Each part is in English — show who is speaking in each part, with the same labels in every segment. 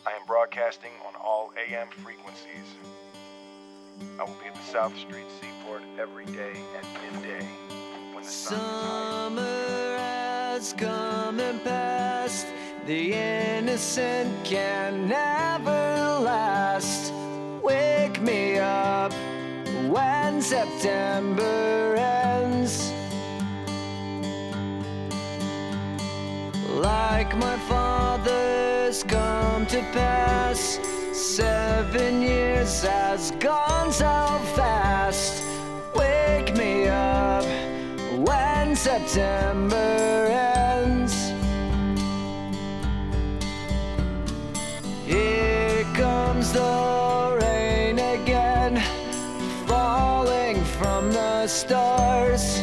Speaker 1: I am broadcasting on all AM frequencies. I will be at the South Street Seaport every day at midday when the sun is
Speaker 2: Summer has come and passed. The innocent can never last. Wake me up when September ends. Like my father's come to pass. 7 years has gone so fast. Wake me up when September ends. Here comes the rain again, falling from the stars,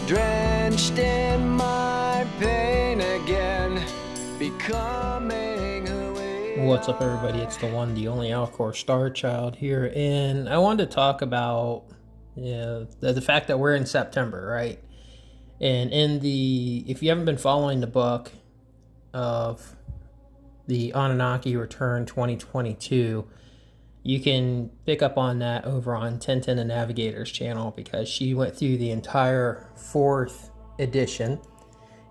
Speaker 2: drenched in my pain again, becoming who we are.
Speaker 3: What's up, everybody? It's the one, the only Alcor Star Child here, and I wanted to talk about the fact that we're in September, right? And if you haven't been following the book of the Anunnaki Return 2022, you can pick up on that over on Tintin the Navigator's channel, because she went through the entire 4th edition,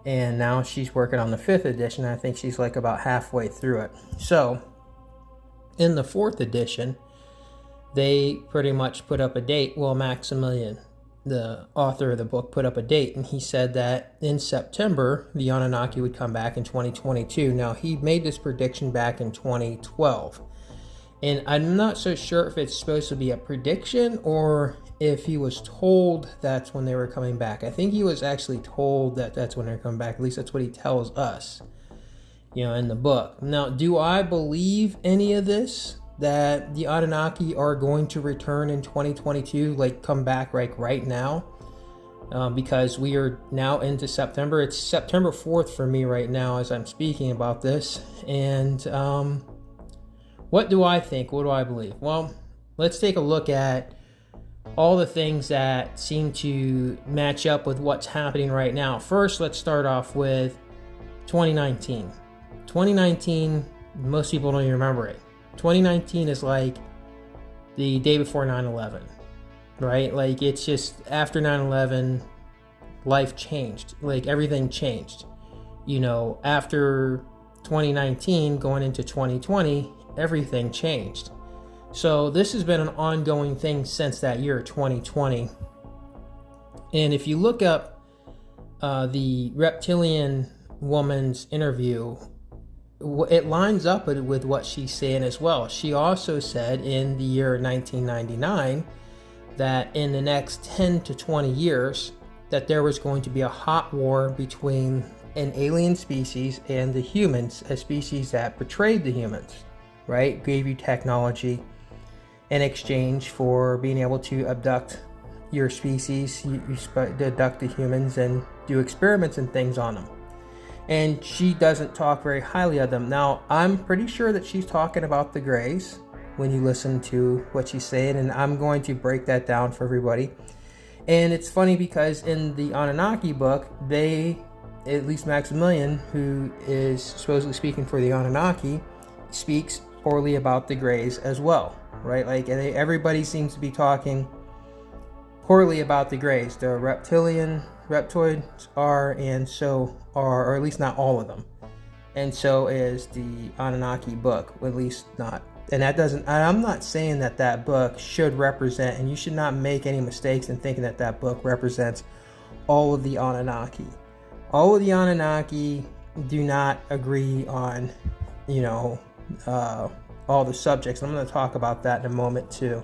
Speaker 3: and now she's working on the 5th edition. I think she's like about halfway through it. So in the 4th edition, they pretty much put up a date. Well, Maximilian, the author of the book, put up a date, and he said that in September the Anunnaki would come back in 2022. Now, he made this prediction back in 2012, and I'm not so sure if it's supposed to be a prediction or if he was told that's when they were coming back. I think he was actually told that that's when they're coming back. At least that's what he tells us, in the book. Now, do I believe any of this, that the Anunnaki are going to return in 2022, like come back right now? Because we are now into September. It's September 4th for me right now as I'm speaking about this. And what do I think? What do I believe? Well, let's take a look at all the things that seem to match up with what's happening right now. First, let's start off with 2019. 2019, most people don't even remember it. 2019 is like the day before 9/11, right? Like, it's just after 9/11, life changed. Like, everything changed. After 2019, going into 2020, everything changed. So this has been an ongoing thing since that year, 2020. And if you look up the reptilian woman's interview, it lines up with what she's saying as well. She also said in the year 1999 that in the next 10 to 20 years that there was going to be a hot war between an alien species and the humans, a species that betrayed the humans, right? Gave you technology in exchange for being able to abduct your species. You abduct the humans and do experiments and things on them. And she doesn't talk very highly of them. Now, I'm pretty sure that she's talking about the Greys when you listen to what she's saying, and I'm going to break that down for everybody. And it's funny because in the Anunnaki book, they, at least Maximilian, who is supposedly speaking for the Anunnaki, speaks poorly about the Greys as well, right? Like, everybody seems to be talking poorly about the Greys. The reptoids are, and so are, or at least not all of them. And so is the Anunnaki book, at least not. And that doesn't, I'm not saying that that book should represent, and you should not make any mistakes in thinking that that book represents all of the Anunnaki. All of the Anunnaki do not agree on, all the subjects. I'm going to talk about that in a moment too.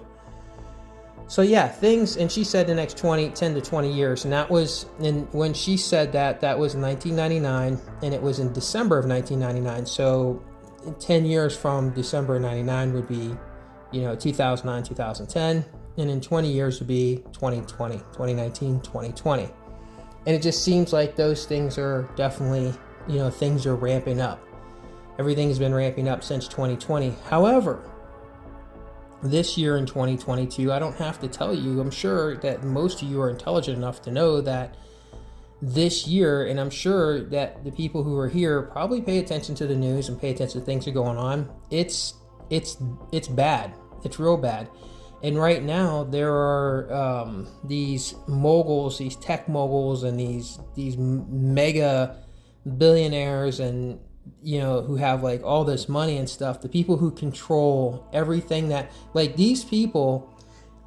Speaker 3: So yeah, things, and she said the next 10 to 20 years, and that was, when she said that was in 1999, and it was in December of 1999, so 10 years from December of 99 would be, 2009, 2010, and in 20 years would be 2020, 2019, 2020. And it just seems like those things are definitely, things are ramping up. Everything has been ramping up since 2020. However, this year in 2022, I don't have to tell you, I'm sure that most of you are intelligent enough to know that this year, and I'm sure that the people who are here probably pay attention to the news and pay attention to things that are going on. It's bad. It's real bad. And right now there are these moguls, these tech moguls, and these mega billionaires, and who have like all this money and stuff. The people who control everything, that like these people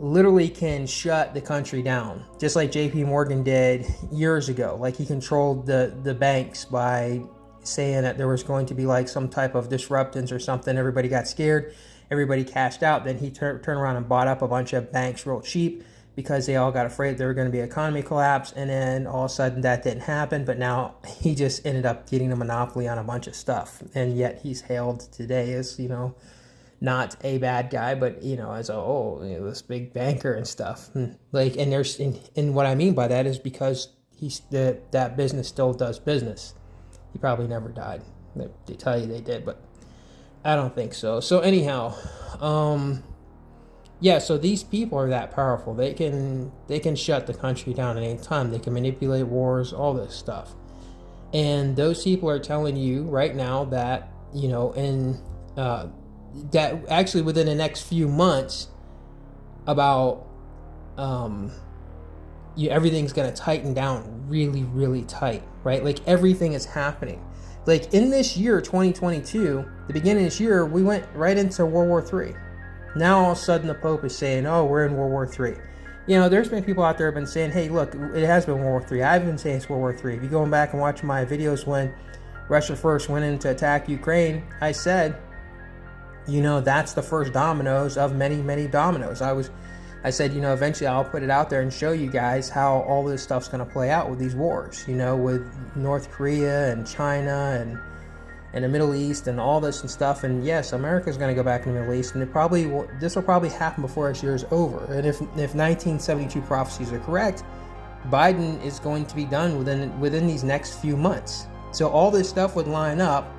Speaker 3: literally can shut the country down, just like JP Morgan did years ago. Like he controlled the banks by saying that there was going to be like some type of disruptions or something. Everybody got scared, everybody cashed out. Then he turned around and bought up a bunch of banks real cheap because they all got afraid there were going to be an economy collapse. And then all of a sudden that didn't happen, but now he just ended up getting a monopoly on a bunch of stuff. And yet he's hailed today as not a bad guy, but as this big banker and stuff. Like, and there's and what I mean by that is because that business still does business. He probably never died. They tell you they did, but I don't think so. So anyhow, so these people are that powerful. They can shut the country down at any time. They can manipulate wars, all this stuff. And those people are telling you right now that that actually within the next few months, about everything's going to tighten down really, really tight, right? Like everything is happening. Like in this year, 2022, the beginning of this year, we went right into World War III. Now all of a sudden the Pope is saying, oh, we're in World War III. There's been people out there who have been saying, hey, look, it has been World War III. I've been saying it's World War III. If you go back and watch my videos when Russia first went in to attack Ukraine, I said, that's the first dominoes of many, many dominoes. I said, eventually I'll put it out there and show you guys how all this stuff's going to play out with these wars, with North Korea and China and the Middle East and all this and stuff. And yes, America's going to go back in the Middle East, and this will probably happen before this year is over. And if 1972 prophecies are correct, Biden is going to be done within these next few months. So all this stuff would line up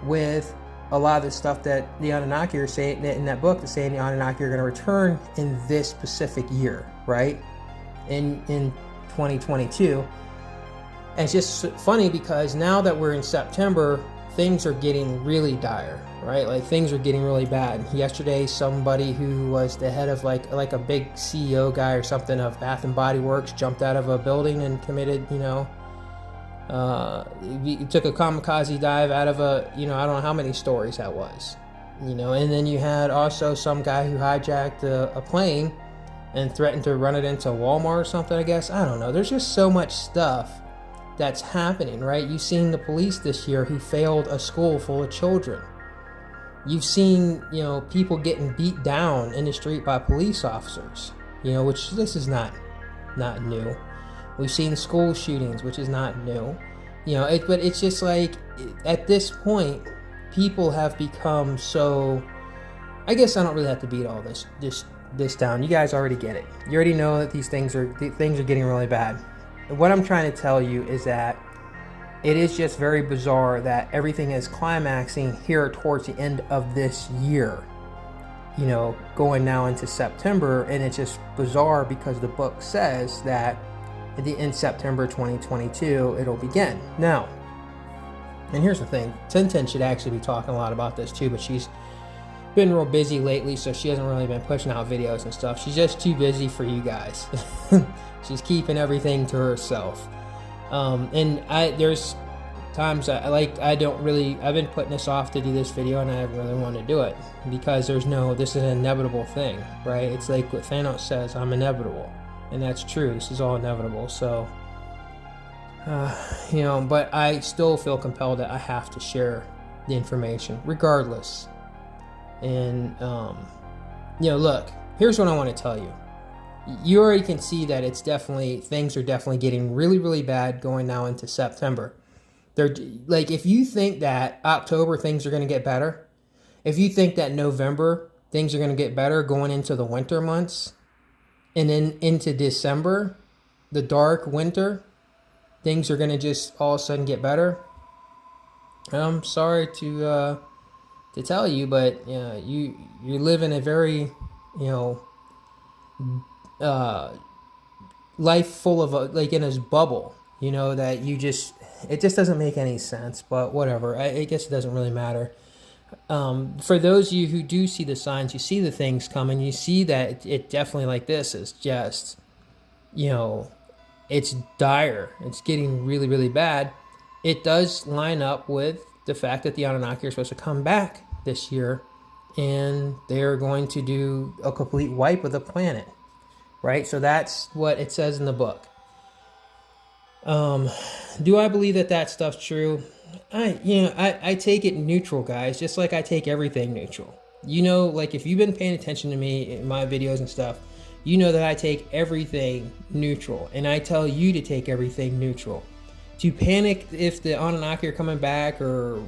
Speaker 3: with a lot of the stuff that the Anunnaki are saying in that book. Is saying the Anunnaki are going to return in this specific year, right? In 2022. And it's just funny because now that we're in September, things are getting really dire, right? Like things are getting really bad. Yesterday, somebody who was the head of like a big CEO guy or something of Bath and Body Works jumped out of a building and committed, he took a kamikaze dive out of I don't know how many stories that was, and then you had also some guy who hijacked a plane and threatened to run it into Walmart or something, I guess. I don't know. There's just so much stuff that's happening, right? You've seen the police this year who failed a school full of children. You've seen, people getting beat down in the street by police officers, which this is not new. We've seen school shootings, which is not new, but it's just like at this point, people have become so. I guess I don't really have to beat all this down. You guys already get it. You already know that these things are getting really bad. And what I'm trying to tell you is that it is just very bizarre that everything is climaxing here towards the end of this year. Going now into September, and it's just bizarre because the book says that in September 2022, it'll begin. Now, and here's the thing, Tintin should actually be talking a lot about this too, but she's been real busy lately, so she hasn't really been pushing out videos and stuff. She's just too busy for you guys. She's keeping everything to herself. And there's times I've been putting this off to do this video, and I really want to do it because this is an inevitable thing, right? It's like what Thanos says, I'm inevitable. And that's true. This is all inevitable. So, but I still feel compelled that I have to share the information regardless. And, look, here's what I want to tell you. You already can see that things are definitely getting really, really bad going now into September. If you think that October things are going to get better, if you think that November things are going to get better going into the winter months, and then into December, the dark winter, things are going to just all of a sudden get better. I'm sorry to tell you, but you live in a very, life full of in this bubble. you know, that it just doesn't make any sense, but whatever. I guess it doesn't really matter. For those of you who do see the signs, you see the things coming, you see that it definitely, like, this is just, you know, it's dire. It's getting really, really bad. It does line up with the fact that the Anunnaki are supposed to come back this year, and they're going to do a complete wipe of the planet, right? So that's what it says in the book. Do I believe that stuff's true? I take it neutral, guys, just like I take everything neutral. You know, like, if you've been paying attention to me in my videos and stuff, you know that I take everything neutral, and I tell you to take everything neutral. To panic if the Anunnaki are coming back, or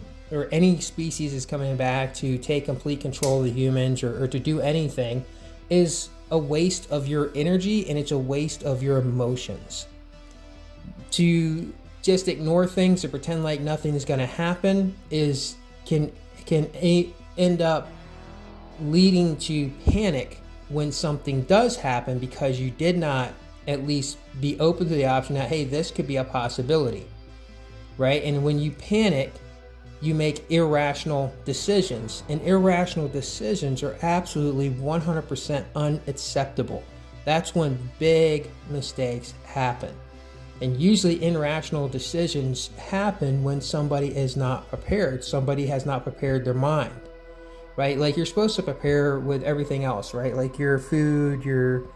Speaker 3: any species is coming back to take complete control of the humans, or to do anything, is a waste of your energy, and it's a waste of your emotions. To just ignore things or pretend like nothing is going to happen can end up leading to panic when something does happen, because you did not at least be open to the option that, hey, this could be a possibility, right? And when you panic, you make irrational decisions, and irrational decisions are absolutely 100% unacceptable. That's when big mistakes happen. And usually irrational decisions happen when somebody is not prepared. Somebody has not prepared their mind, right? Like, you're supposed to prepare with everything else, right? Like your food, your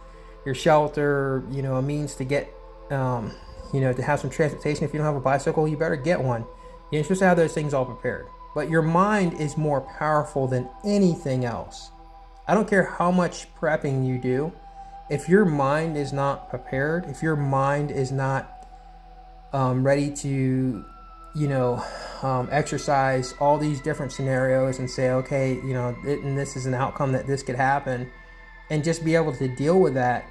Speaker 3: shelter, you know, a means to get, you know, to have some transportation. If you don't have a bicycle, you better get one. You're supposed to have those things all prepared. But your mind is more powerful than anything else. I don't care how much prepping you do. If your mind is not prepared, if your mind is not ready to, you know, exercise all these different scenarios and say, okay, you know, and this is an outcome that this could happen, and just be able to deal with that,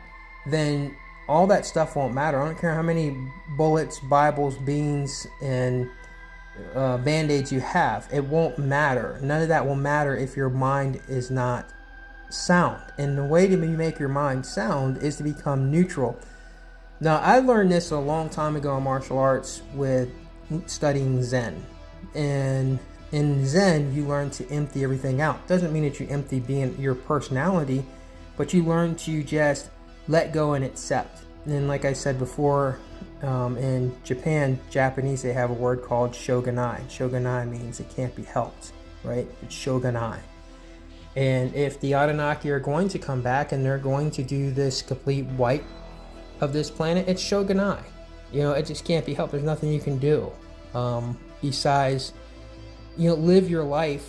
Speaker 3: then all that stuff won't matter. I don't care how many bullets, Bibles, beans, and Band-Aids you have. It won't matter. None of that will matter if your mind is not sound. And the way to make your mind sound is to become neutral. Now, I learned this a long time ago in martial arts with studying Zen. And in Zen, you learn to empty everything out. Doesn't mean that you empty being your personality, but you learn to just let go and accept. And like I said before, in Japanese, they have a word called shogunai. Shogunai means it can't be helped, right? It's shogunai. And if the Anunnaki are going to come back and they're going to do this complete wipe of this planet, it's shogunai. You know, it just can't be helped. There's nothing you can do besides, you know, live your life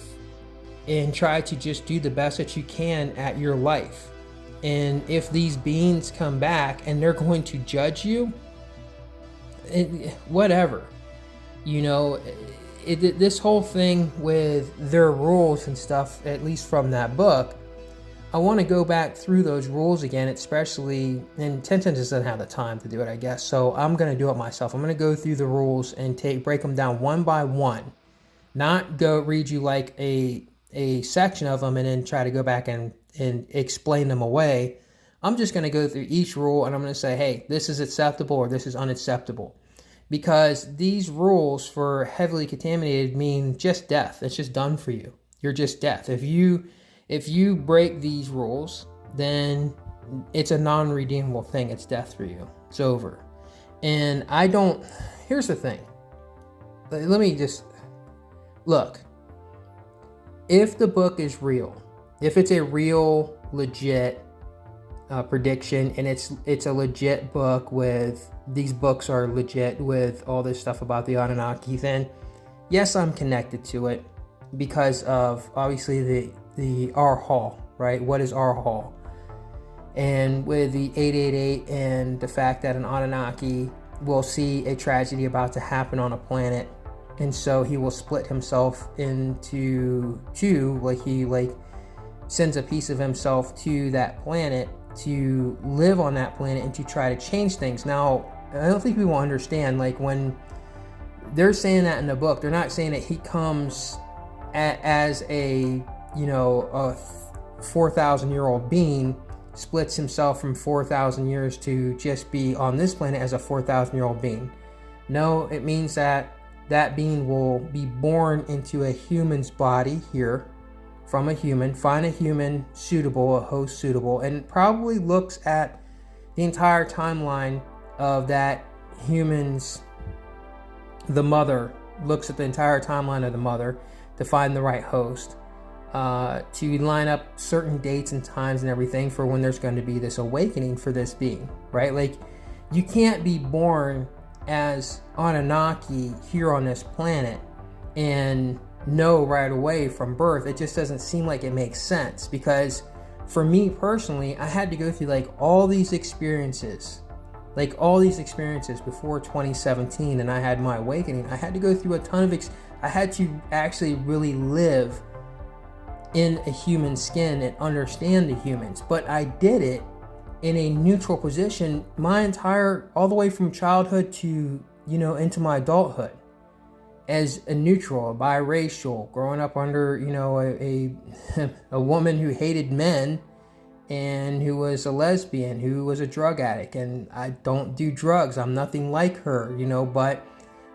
Speaker 3: and try to just do the best that you can at your life. And if these beings come back and they're going to judge you, whatever, you know, this whole thing with their rules and stuff, at least from that book, I want to go back through those rules again, especially, and Tencent just doesn't have the time to do it, I guess, so I'm going to do it myself. I'm going to go through the rules and break them down one by one, not go read you like a section of them and then try to go back and explain them away. I'm just going to go through each rule and I'm going to say, hey, this is acceptable or this is unacceptable. Because these rules for heavily contaminated mean just death. It's just done for you. You're just death. If you break these rules, then it's a non-redeemable thing. It's death for you. It's over. And here's the thing. Let me just look. If the book is real, if it's a real, legit prediction, and it's a legit book with, these books are legit with all this stuff about the Anunnaki, then yes, I'm connected to it because of obviously the R Hall, right? What is R Hall? And with the 888 and the fact that an Anunnaki will see a tragedy about to happen on a planet, and so he will split himself into two, like he sends a piece of himself to that planet to live on that planet and to try to change things. Now, I don't think people understand, like, when they're saying that in the book, they're not saying that he comes as a 4,000-year-old being, splits himself from 4,000 years to just be on this planet as a 4,000-year-old being. No, it means that that being will be born into a human's body here from a human, find a human suitable, a host suitable, and probably looks at the entire timeline of that human's, the mother, looks at the entire timeline of the mother to find the right host, to line up certain dates and times and everything for when there's going to be this awakening for this being, right? Like, you can't be born as Anunnaki here on this planet and know right away from birth. It just doesn't seem like it makes sense, because for me personally, I had to go through like all these experiences before 2017, and I had my awakening. I had to go through a ton of I had to actually really live in a human skin and understand the humans, but I did it in a neutral position all the way from childhood to, into my adulthood, as a neutral, a biracial, growing up under, a woman who hated men and who was a lesbian, who was a drug addict. And I don't do drugs. I'm nothing like her, but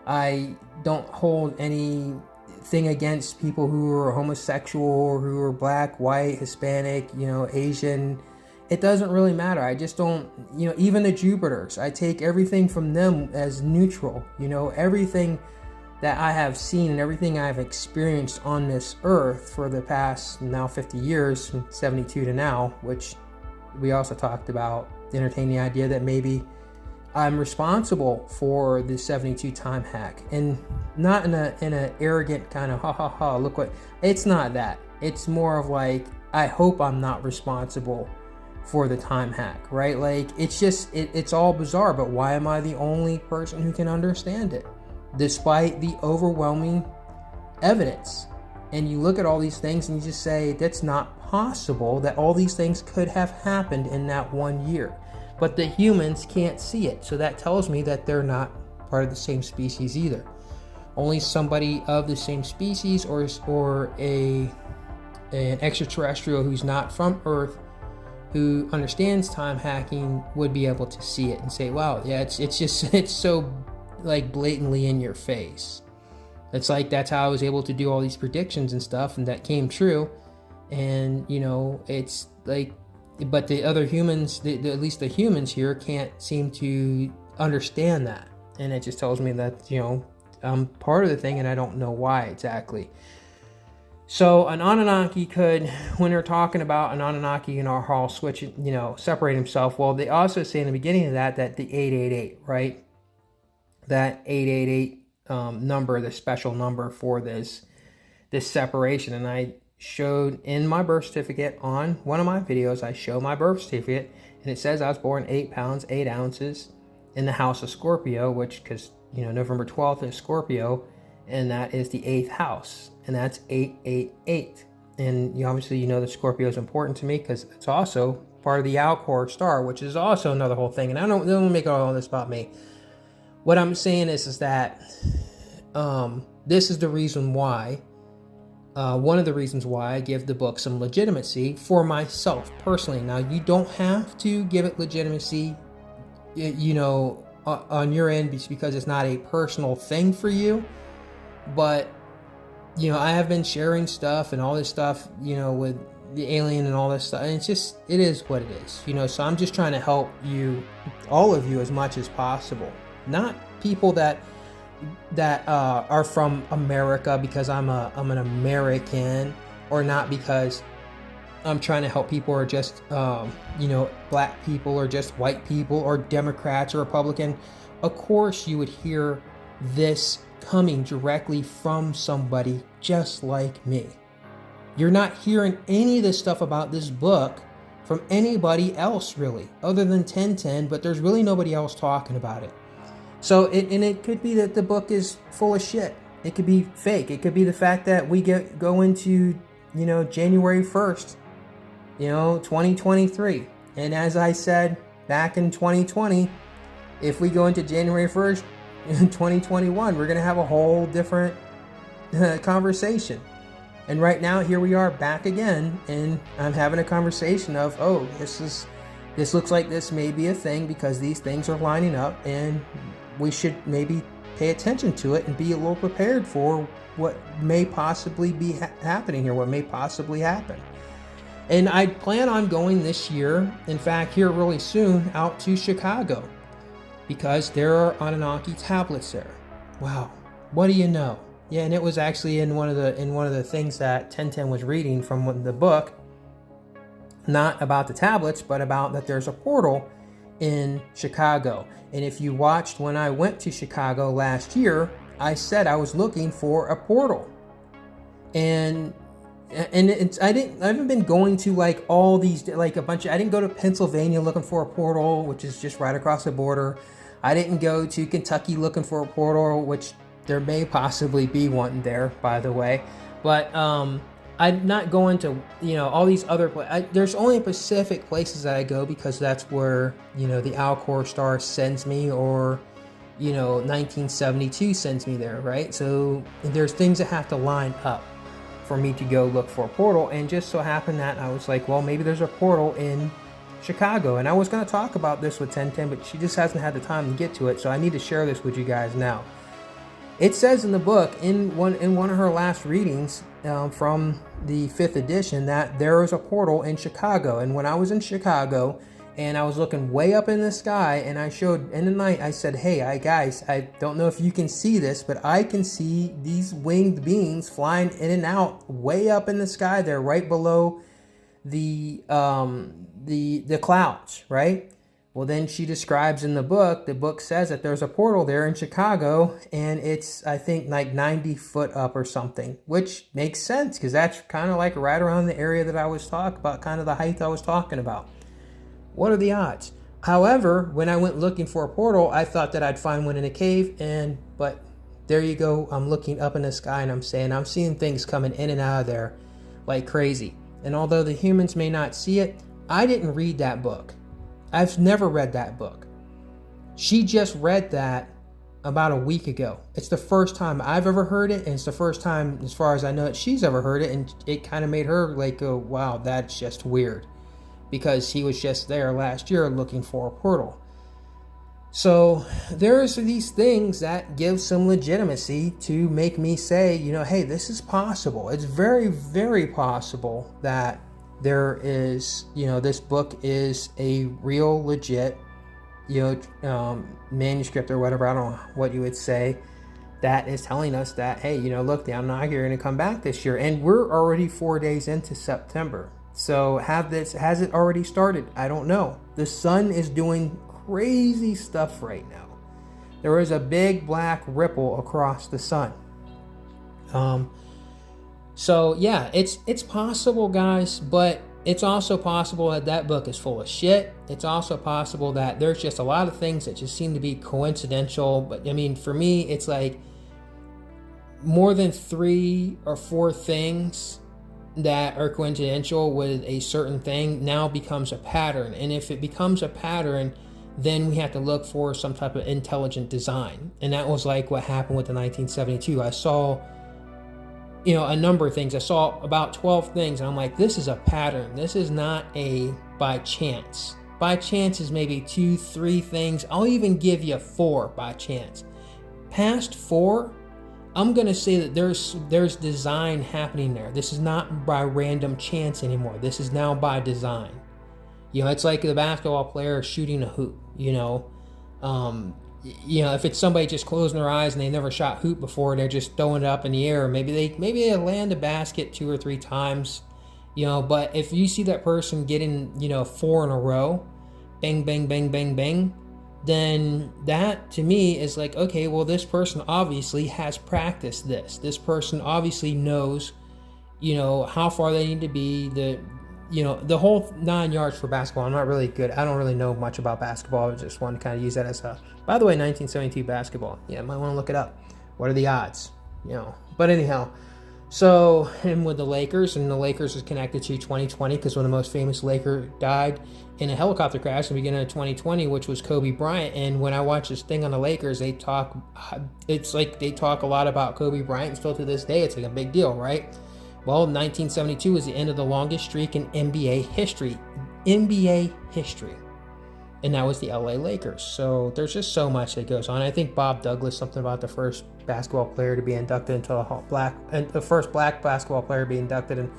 Speaker 3: I don't hold anything against people who are homosexual or who are black, white, Hispanic, Asian. It doesn't really matter. I just don't, even the Jupiters, I take everything from them as neutral. Everything that I have seen and everything I've experienced on this earth for the past now 50 years, from 72 to now, which we also talked about, entertaining the idea that maybe I'm responsible for the 72 time hack, and not in a arrogant kind of look what, it's not that. It's more of like, I hope I'm not responsible for the time hack, right? Like, it's just, it's all bizarre, but why am I the only person who can understand it, despite the overwhelming evidence? And you look at all these things and you just say, that's not possible that all these things could have happened in that 1 year. But the humans can't see it, so that tells me that they're not part of the same species either. Only somebody of the same species or an extraterrestrial who's not from Earth, who understands time hacking, would be able to see it and say, wow, yeah, it's so like blatantly in your face. It's like, that's how I was able to do all these predictions and stuff, and that came true. And it's like, but the other humans, at least the humans here, can't seem to understand that. And it just tells me that, I'm part of the thing and I don't know why exactly. So an Anunnaki could, when they're talking about an Anunnaki in our hall switch, separate himself. Well, they also say in the beginning of that the 888, right? That 888 number, the special number for this separation. And I showed in my birth certificate, on one of my videos, I show my birth certificate, and it says I was born 8 pounds 8 ounces in the house of Scorpio, which, because November 12th is Scorpio, and that is the 8th house, and that's 888. And obviously the Scorpio is important to me because it's also part of the Alcor star, which is also another whole thing. And I don't make all this about me. What I'm saying is that this is the reason why, one of the reasons why I give the book some legitimacy for myself personally. Now, you don't have to give it legitimacy, on your end, because it's not a personal thing for you. But, I have been sharing stuff and all this stuff, with the alien and all this stuff. And it is what it is, so I'm just trying to help you, all of you, as much as possible. Not people that are from America because I'm an American, or not because I'm trying to help people, or just black people, or just white people, or Democrats or Republican. Of course you would hear this coming directly from somebody just like me. You're not hearing any of this stuff about this book from anybody else really, other than 1010, but there's really nobody else talking about it. So it could be that the book is full of shit. It could be fake. It could be the fact that we go into, January 1st, 2023. And as I said back in 2020, if we go into January 1st, 2021, we're going to have a whole different conversation. And right now, here we are back again, and I'm having a conversation of, this looks like this may be a thing because these things are lining up, and we should maybe pay attention to it and be a little prepared for what may possibly be happening here, what may possibly happen. And I plan on going this year, in fact, here really soon, out to Chicago, because there are Anunnaki tablets there. Wow, what do you know? Yeah, and it was actually in one of the things that 1010 was reading from the book, not about the tablets, but about that there's a portal in Chicago. And if you watched when I went to Chicago last year, I said I was looking for a portal. And I haven't been going to like all these, like a bunch of, I didn't go to Pennsylvania looking for a portal, which is just right across the border. I didn't go to Kentucky looking for a portal, which there may possibly be one there, by the way. But I'm not going to, all these other places. There's only Pacific places that I go because that's where, the Alcor star sends me, or, 1972 sends me there, right? So there's things that have to line up for me to go look for a portal. And just so happened that I was like, well, maybe there's a portal in Chicago. And I was going to talk about this with 1010, but she just hasn't had the time to get to it. So I need to share this with you guys now. It says in the book, in one of her last readings from the 5th edition, that there is a portal in Chicago. And when I was in Chicago and I was looking way up in the sky, and I showed in the night, I said, hey, guys, I don't know if you can see this, but I can see these winged beings flying in and out way up in the sky there, right below the clouds, right? Well, then she describes in the book says that there's a portal there in Chicago, and it's, I think, like 90 foot up or something, which makes sense because that's kind of like right around the area that I was talking about, kind of the height I was talking about. What are the odds? However, when I went looking for a portal, I thought that I'd find one in a cave, but there you go. I'm looking up in the sky and I'm seeing things coming in and out of there like crazy. And although the humans may not see it, I didn't read that book. I've never read that book. She just read that about a week ago. It's the first time I've ever heard it, and it's the first time, as far as I know, that she's ever heard it, and it kind of made her like go, wow, that's just weird, because he was just there last year looking for a portal. So there's these things that give some legitimacy to make me say, hey, this is possible. It's very, very possible that there is, this book is a real legit, manuscript or whatever, I don't know what you would say, that is telling us that, hey, look, the Anunnaki are going to come back this year. And we're already 4 days into September. So has it already started? I don't know. The sun is doing crazy stuff right now. There is a big black ripple across the sun. So yeah, it's possible, guys, but it's also possible that book is full of shit. It's also possible that there's just a lot of things that just seem to be coincidental. But I mean, for me, it's like more than 3 or 4 things that are coincidental with a certain thing now becomes a pattern. And if it becomes a pattern, then we have to look for some type of intelligent design. And that was like what happened with the 1972. I saw a number of things. I saw about 12 things, and I'm like, this is a pattern. This is not a by chance. By chance is maybe 2, 3 things. I'll even give you 4 by chance. Past 4, I'm going to say that there's design happening there. This is not by random chance anymore. This is now by design. It's like the basketball player shooting a hoop, if it's somebody just closing their eyes and they never shot hoop before, they're just throwing it up in the air. Maybe they land a basket 2 or 3 times, but if you see that person getting, 4 in a row, bang, bang, bang, bang, bang, then that to me is like, okay, well, this person obviously has practiced this. This person obviously knows, how far they need to be, the whole 9 yards for basketball. I'm not really good. I don't really know much about basketball. I just want to kind of use that as a, by the way, 1972 basketball. Yeah, might want to look it up. What are the odds? But anyhow, so, and with the Lakers, and the Lakers is connected to 2020 because one of the most famous Laker died in a helicopter crash in the beginning of 2020, which was Kobe Bryant. And when I watch this thing on the Lakers, it's like they talk a lot about Kobe Bryant, and still to this day, it's like a big deal, right? Well, 1972 is the end of the longest streak in NBA history. NBA history. and that was the LA Lakers. So there's just so much that goes on. I think Bob Douglas, something about the first basketball player to be inducted into the first black basketball player to be inducted into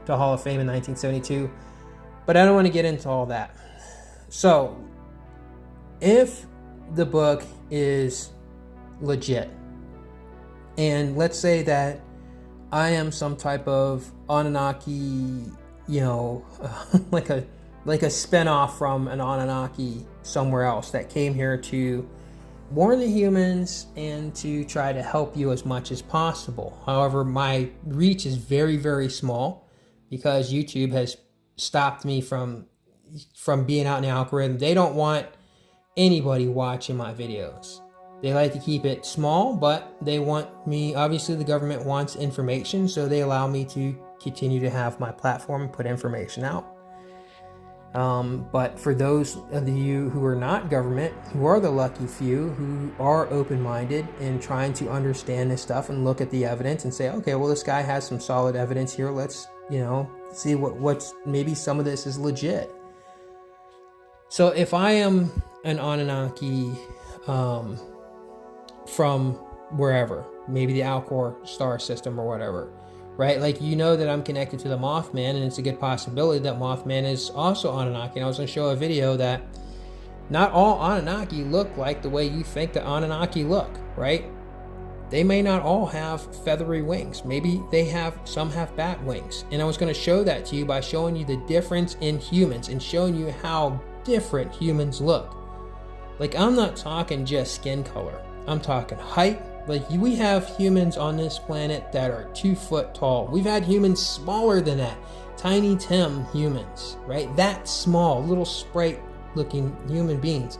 Speaker 3: the Hall of Fame in 1972. But I don't want to get into all that. So if the book is legit, and let's say that I am some type of Anunnaki, like a spinoff from an Anunnaki somewhere else that came here to warn the humans and to try to help you as much as possible. However, my reach is very, very small because YouTube has stopped me from being out in the algorithm. They don't want anybody watching my videos. They like to keep it small, but they want me, obviously the government wants information, so they allow me to continue to have my platform and put information out. But for those of you who are not government, who are the lucky few, who are open-minded and trying to understand this stuff and look at the evidence and say, okay, well, this guy has some solid evidence here. Let's, see what's maybe some of this is legit. So if I am an Anunnaki, from wherever, maybe the Alcor star system or whatever, right? Like, that I'm connected to the Mothman, and it's a good possibility that Mothman is also Anunnaki. And I was going to show a video that not all Anunnaki look like the way you think the Anunnaki look, right? They may not all have feathery wings. Maybe some have bat wings. And I was going to show that to you by showing you the difference in humans and showing you how different humans look. Like, I'm not talking just skin color. I'm talking height. Like, we have humans on this planet that are 2 foot tall. We've had humans smaller than that. Tiny Tim humans, right? That small, little sprite looking human beings.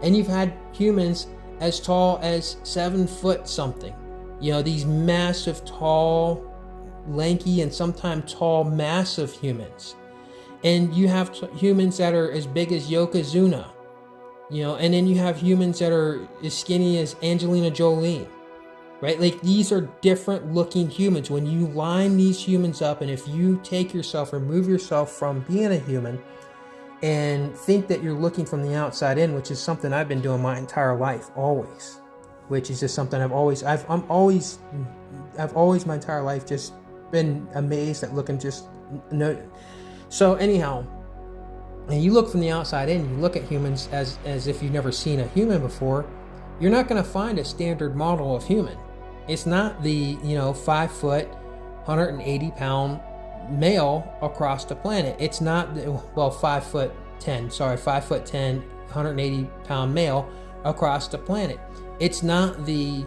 Speaker 3: And you've had humans as tall as 7 foot something. These massive, tall, lanky, and sometimes tall, massive humans. And you have humans that are as big as Yokozuna. And then you have humans that are as skinny as Angelina Jolie, right? Like, these are different looking humans. When you line these humans up, and if you remove yourself from being a human and think that you're looking from the outside in, which is something I've been doing my entire life, always, which is just something I've always my entire life just been amazed at looking So anyhow, and you look from the outside in, you look at humans as if you've never seen a human before, you're not going to find a standard model of human. It's not the, 5 foot, 180 pound male across the planet. It's not, 5 foot 10, 180 pound male across the planet. It's not the,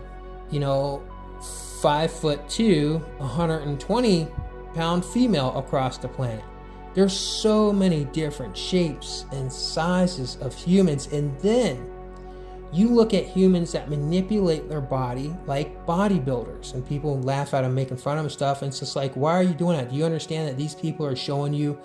Speaker 3: 5'2", 120 pound female across the planet. There's so many different shapes and sizes of humans. And then you look at humans that manipulate their body like bodybuilders, and people laugh at them, making fun of them stuff. And it's just like, why are you doing that? Do you understand that these people are showing you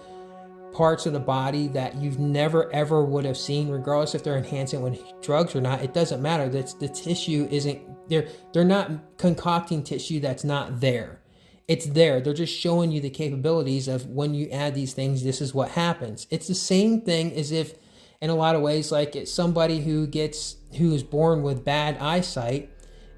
Speaker 3: parts of the body that you've never ever would have seen, regardless if they're enhancing with drugs or not? It doesn't matter. That's the tissue isn't there. They're not concocting tissue that's not there. It's there. They're just showing you the capabilities of when you add these things, this is what happens. It's the same thing as if, in a lot of ways, like it's somebody who is born with bad eyesight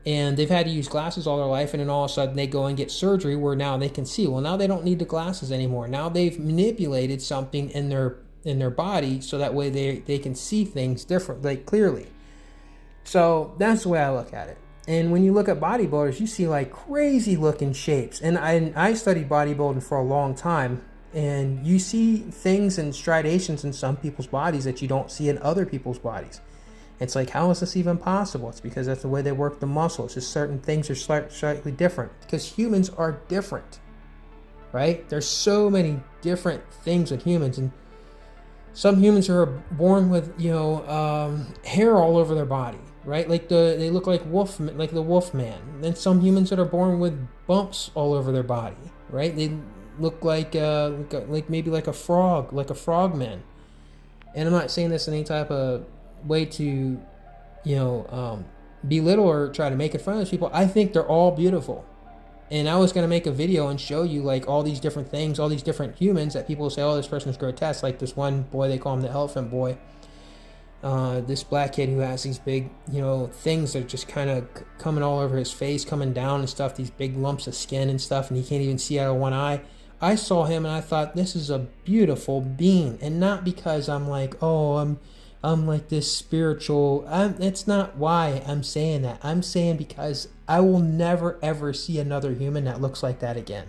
Speaker 3: and they've had to use glasses all their life, and then all of a sudden they go and get surgery where now they can see. Well, now they don't need the glasses anymore. Now they've manipulated something in their body so that way they can see things differently, clearly. So that's the way I look at it. And when you look at bodybuilders, you see like crazy looking shapes. And I studied bodybuilding for a long time, and you see things and striations in some people's bodies that you don't see in other people's bodies. It's like, how is this even possible? It's because that's the way they work the muscle. It's just certain things are slightly different because humans are different, right? There's so many different things with humans, and some humans are born with, hair all over their body. Right, like they look like the Wolfman. Then some humans that are born with bumps all over their body. Right, they look like maybe like a frog, like a frogman. And I'm not saying this in any type of way to, belittle or try to make it fun of those people. I think they're all beautiful. And I was going to make a video and show you like all these different things, all these different humans that people say, oh, this person's grotesque. Like this one boy, they call him the elephant boy. This black kid who has these big, things that are just kind of coming all over his face, coming down and stuff, these big lumps of skin and stuff, and he can't even see out of one eye. I saw him and I thought, this is a beautiful being. And not because I'm like, oh, I'm like this spiritual. That's not why I'm saying that. I'm saying because I will never ever see another human that looks like that again.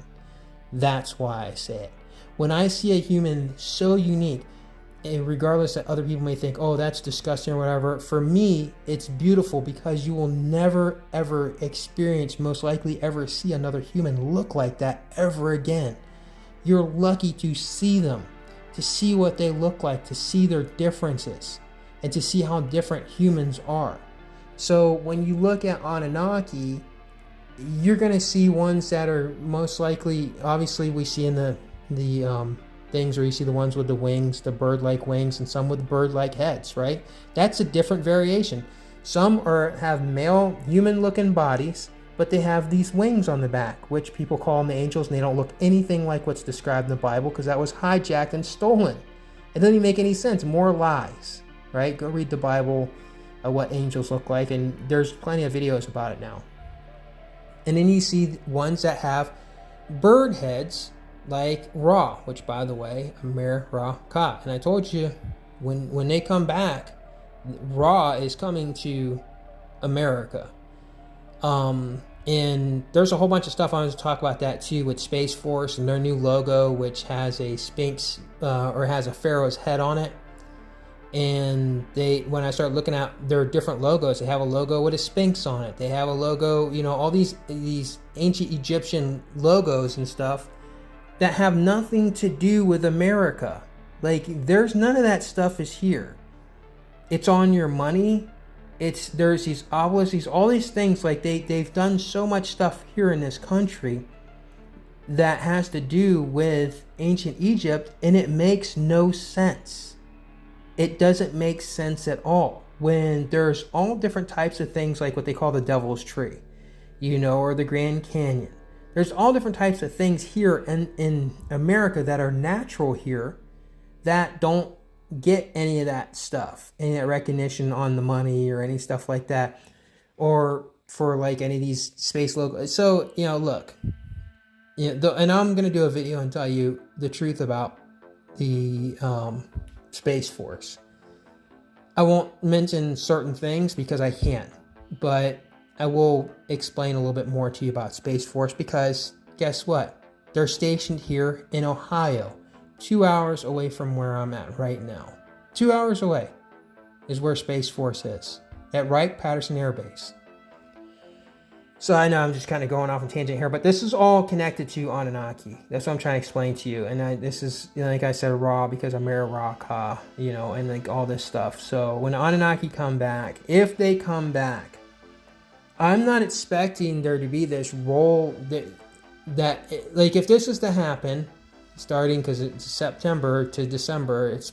Speaker 3: That's why I say it. When I see a human so unique, and regardless that other people may think, oh, that's disgusting or whatever, for me, it's beautiful because you will never ever experience, most likely ever see another human look like that ever again. You're lucky to see them, to see what they look like, to see their differences, and to see how different humans are. So when you look at Anunnaki, you're going to see ones that are most likely, obviously we see in the things where you see the ones with the wings, the bird-like wings, and some with bird-like heads, right? That's a different variation. Some have male human-looking bodies, but they have these wings on the back, which people call them the angels, and they don't look anything like what's described in the Bible because that was hijacked and stolen. It doesn't even make any sense. More lies, right? Go read the Bible, what angels look like, and there's plenty of videos about it now. And then you see ones that have bird heads, like Ra, which, by the way, Amer Ra Ka. And I told you, when they come back, Ra is coming to America. And there's a whole bunch of stuff I want to talk about that too, with Space Force and their new logo, which has a Sphinx or has a pharaoh's head on it. And when I start looking at their different logos, they have a logo with a Sphinx on it. They have a logo, all these ancient Egyptian logos and stuff that have nothing to do with America. Like, there's none of that stuff is here. It's on your money. There's these obelisks, all these things, like they've done so much stuff here in this country that has to do with ancient Egypt, and it makes no sense. It doesn't make sense at all. When there's all different types of things, like what they call the Devil's Tree, or the Grand Canyon. There's all different types of things here in America that are natural here that don't get any of that stuff, any of that recognition on the money or any stuff like that, or for like any of these space logos. So, look, and I'm going to do a video and tell you the truth about the Space Force. I won't mention certain things because I can't, but I will explain a little bit more to you about Space Force, because guess what? They're stationed here in Ohio, 2 hours away from where I'm at right now. 2 hours away is where Space Force is, at Wright-Patterson Air Base. So I know I'm just kind of going off on tangent here, but this is all connected to Anunnaki. That's what I'm trying to explain to you. And this is, like I said, Ra, because I'm Ra Ka, and like all this stuff. So when Anunnaki come back, if they come back, I'm not expecting there to be this role that like, if this is to happen, starting, because it's September to December, it's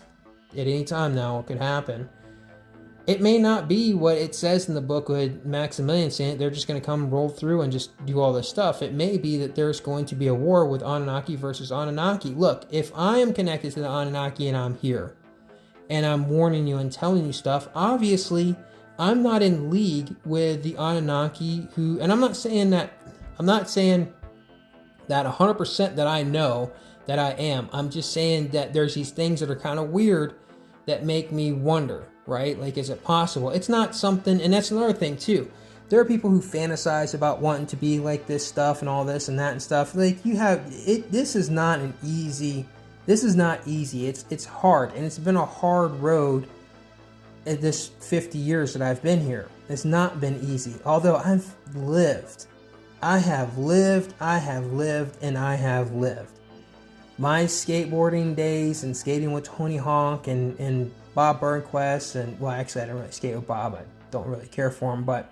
Speaker 3: at any time now it could happen. It may not be what it says in the book with Maximilian saying they're just going to come roll through and just do all this stuff. It may be that there's going to be a war with Anunnaki versus Anunnaki. Look, if I am connected to the Anunnaki and I'm here, and I'm warning you and telling you stuff, obviously I'm not in league with the Anunnaki who, and I'm not saying that 100% that I know that I am. I'm just saying that there's these things that are kind of weird that make me wonder, right? Like, is it possible? It's not something, and that's another thing too. There are people who fantasize about wanting to be like this stuff and all this and that and stuff. Like, you have it. This is not easy. It's hard, and it's been a hard road in this 50 years that I've been here. It's not been easy. Although I have lived, and I have lived. My skateboarding days and skating with Tony Hawk and Bob Burnquist, and, well, actually I don't really skate with Bob. I don't really care for him, but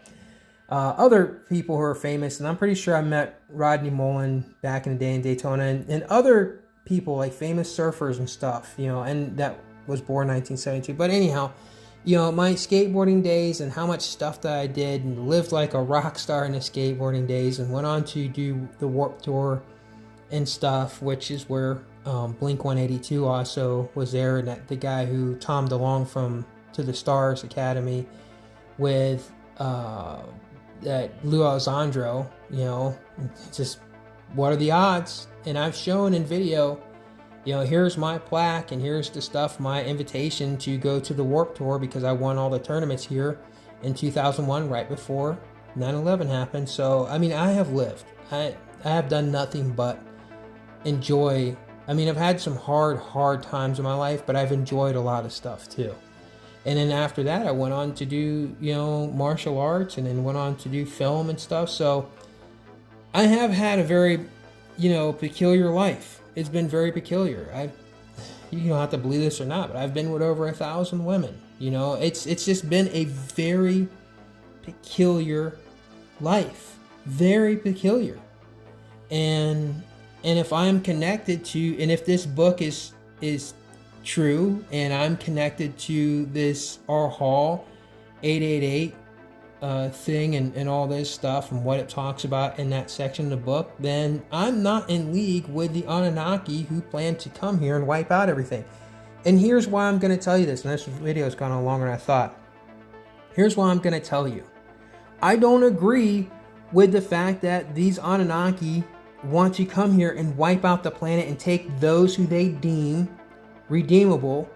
Speaker 3: other people who are famous, and I'm pretty sure I met Rodney Mullen back in the day in Daytona, and other people like famous surfers and stuff, and that was born 1972. But anyhow, my skateboarding days and how much stuff that I did, and lived like a rock star in the skateboarding days, and went on to do the Warped Tour and stuff, which is where Blink-182 also was there, and that the guy who Tom DeLonge from to the Stars Academy with that Lou Alessandro, just what are the odds? And I've shown in video, here's my plaque and here's the stuff, my invitation to go to the Warped Tour because I won all the tournaments here in 2001, right before 9/11 happened. So, I mean, I have lived. I have done nothing but enjoy. I mean, I've had some hard times in my life, but I've enjoyed a lot of stuff too. And then after that, I went on to do, martial arts, and then went on to do film and stuff. So I have had a very, peculiar life. It's been very peculiar. You don't have to believe this or not, but I've been with over 1,000 women. It's just been a very peculiar life, very peculiar. And if I'm connected to, and if this book is true, and I'm connected to this R Hall 888 thing and all this stuff and what it talks about in that section of the book, then I'm not in league with the Anunnaki who plan to come here and wipe out everything. And here's why I'm going to tell you this, and this video has gone on longer than I thought. Here's why I'm going to tell you. I don't agree with the fact that these Anunnaki want to come here and wipe out the planet and take those who they deem redeemable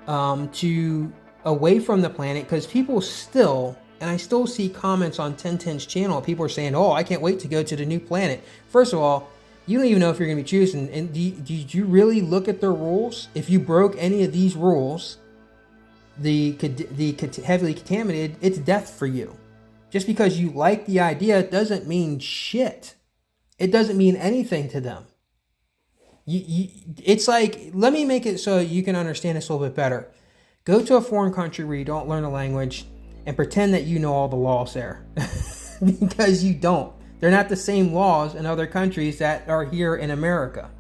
Speaker 3: away from the planet, because people still, and I still see comments on 1010's channel, people are saying, oh, I can't wait to go to the new planet. First of all, you don't even know if you're going to be choosing. And did you really look at their rules? If you broke any of these rules, the heavily contaminated, it's death for you. Just because you like the idea doesn't mean shit. It doesn't mean anything to them. It's like, let me make it so you can understand this a little bit better. Go to a foreign country where you don't learn the language and pretend that you know all the laws there. Because you don't. They're not the same laws in other countries that are here in America.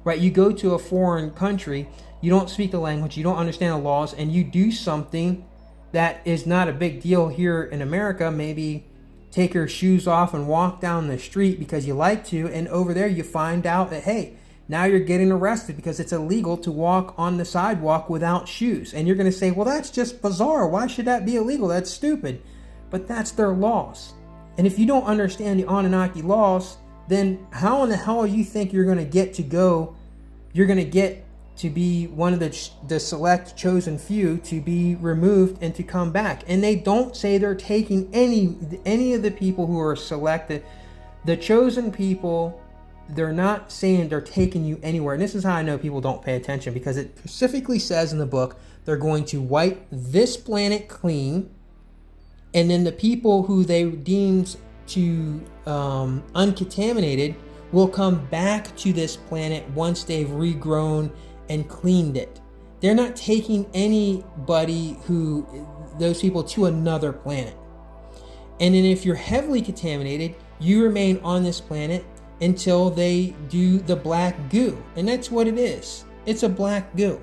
Speaker 3: Right? You go to a foreign country, you don't speak the language, you don't understand the laws, and you do something that is not a big deal here in America. Maybe take your shoes off and walk down the street because you like to, and over there you find out that, hey, now you're getting arrested because it's illegal to walk on the sidewalk without shoes. And you're going to say, well, that's just bizarre. Why should that be illegal? That's stupid. But that's their laws. And if you don't understand the Anunnaki laws, then how in the hell you think you're going to get to go, you're going to get to be one of the select chosen few to be removed and to come back? And they don't say they're taking any of the people who are selected, the chosen people. They're not saying they're taking you anywhere. And this is how I know people don't pay attention, because it specifically says in the book they're going to wipe this planet clean, and then the people who they deemed to uncontaminated will come back to this planet once they've regrown and cleaned it. They're not taking anybody those people to another planet. And then if you're heavily contaminated, you remain on this planet until they do the black goo. And that's what it is. It's a black goo.